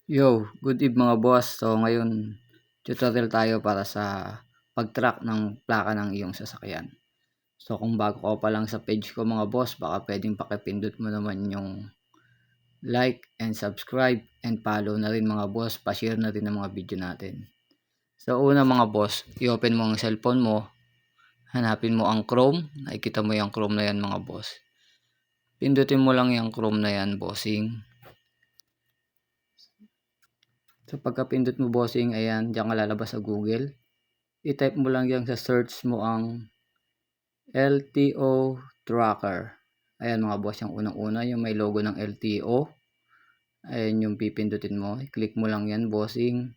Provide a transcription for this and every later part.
Yo, good eve mga boss. So ngayon, tutorial tayo para sa pag-track ng plaka ng iyong sasakyan. So kung bago ka pa lang sa page ko mga boss, baka pwedeng pakipindot mo naman yung like and subscribe and follow na rin mga boss. Pa-share na rin ng mga video natin. So una mga boss, i-open mo ang cellphone mo. Hanapin mo ang Chrome. Nakikita mo yung Chrome na yan mga boss. Pindutin mo lang yung Chrome na yan bossing. So pagka-pindot mo bossing, ayan, diyan ka lalabas sa Google. I-type mo lang yan sa search mo ang LTO tracker. Ayan mga boss, yung unang-una, yung may logo ng LTO. Ayan yung pipindutin mo. I-click mo lang yan bossing.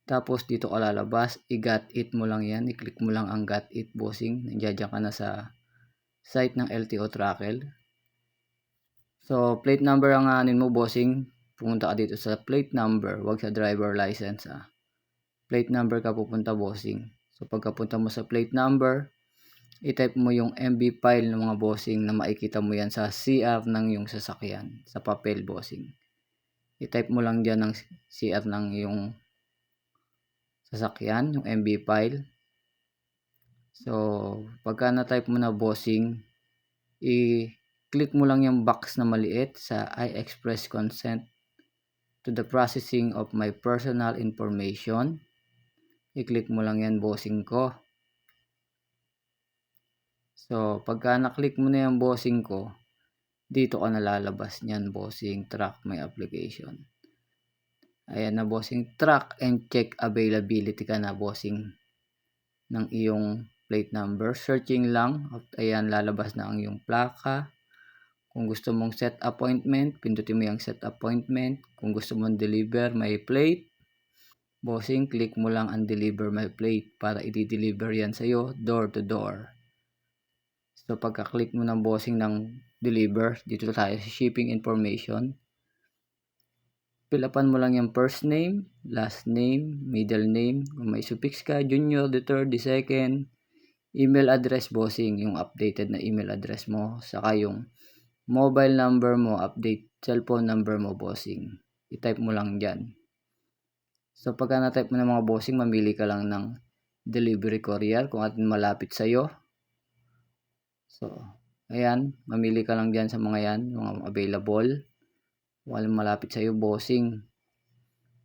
Tapos dito ka lalabas, i-got it mo lang yan. I-click mo lang ang got it bossing. Nandiyan ka na sa site ng LTO tracker. So plate number ang anin mo bossing. Pumunta ka dito sa plate number, wag sa driver license Plate number ka pupunta bossing. So pagkapunta mo sa plate number, i-type mo yung MB file ng mga bossing na makikita mo yan sa CR ng yung sasakyan, sa papel bossing. I-type mo lang dyan ng CR ng yung sasakyan, yung MB file. So pagka na-type mo na bossing, i-click mo lang yung box na maliit sa I express consent to the processing of my personal information. I-click mo lang yan bossing ko. So pagka na-click mo na yung bossing ko, dito ka nalalabas niyan bossing, track my application. Ayan na bossing, track and check availability ka na bossing ng iyong plate number. Searching lang, ayan lalabas na ang iyong plaka. Kung gusto mong set appointment, pindutin mo yung set appointment. Kung gusto mong deliver my plate, bossing, click mo lang ang deliver my plate para i-deliver yan sa'yo door to door. So pagka-click mo ng bossing ng deliver, dito tayo sa shipping information. Fill upan mo lang yung first name, last name, middle name, kung may suffix ka, junior, the third, the second, email address bossing, yung updated na email address mo, saka yung mobile number mo, update cellphone number mo bossing. I-type mo lang dyan. So pagka na-type mo ng mga bossing, mamili ka lang ng delivery courier kung atin malapit sa'yo. So, ayan, mamili ka lang dyan sa mga yan, mga available. Walang malapit sa'yo bossing.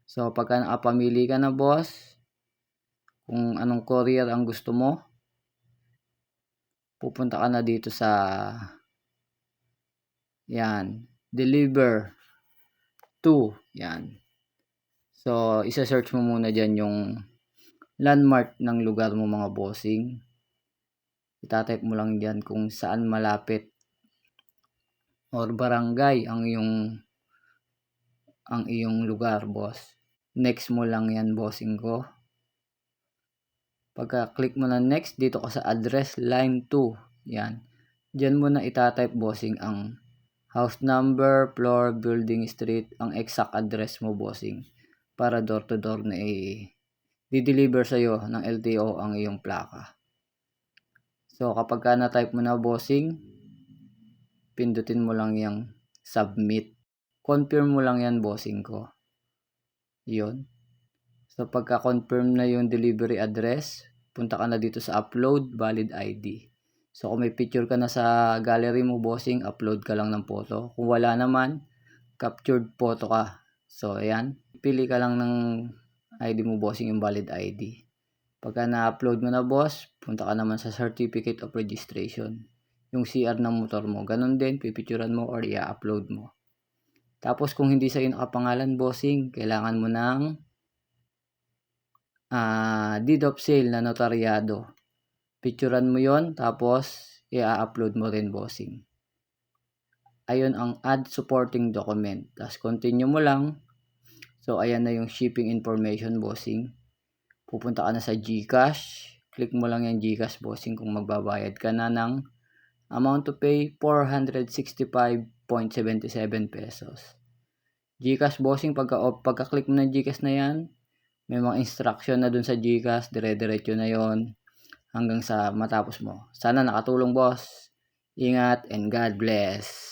So pagka nakapamili ka na boss, kung anong courier ang gusto mo, pupunta ka na dito sa yan, deliver to, yan. So isa-search mo muna dyan yung landmark ng lugar mo mga bossing. Itatype mo lang dyan kung saan malapit or barangay ang iyong lugar boss. Next mo lang yan bossing ko. Pagka-click mo na next, dito ka sa address line 2. Yan. Diyan mo na itatype bossing ang house number, floor, building, street, ang exact address mo bossing. Para door to door na i-deliver sa'yo ng LTO ang iyong plaka. So kapag ka na-type mo na bossing, pindutin mo lang yung submit. Confirm mo lang yan bossing ko. Yun. So pagka-confirm na yung delivery address, punta ka na dito sa upload valid ID. So kung may picture ka na sa gallery mo bossing, upload ka lang ng photo. Kung wala naman, captured photo ka. So ayan, pili ka lang ng ID mo bossing, yung valid ID. Pagka na-upload mo na boss, punta ka naman sa certificate of registration. Yung CR ng motor mo, ganun din, pipicturan mo or i-upload mo. Tapos kung hindi sa'yo nakapangalan bossing, kailangan mo ng deed of sale na notaryado. Picturean mo yon, tapos i-upload mo rin bossing. Ayun ang add supporting document. Tapos continue mo lang. So ayan na yung shipping information bossing. Pupunta ka na sa GCash. Click mo lang yung GCash bossing kung magbabayad ka na ng amount to pay 465.77 pesos. GCash bossing, pagka-click mo ng GCash na yan, may mga instruction na dun sa GCash, dire-diretso na yon hanggang sa matapos mo. Sana nakatulong boss. Ingat and God bless.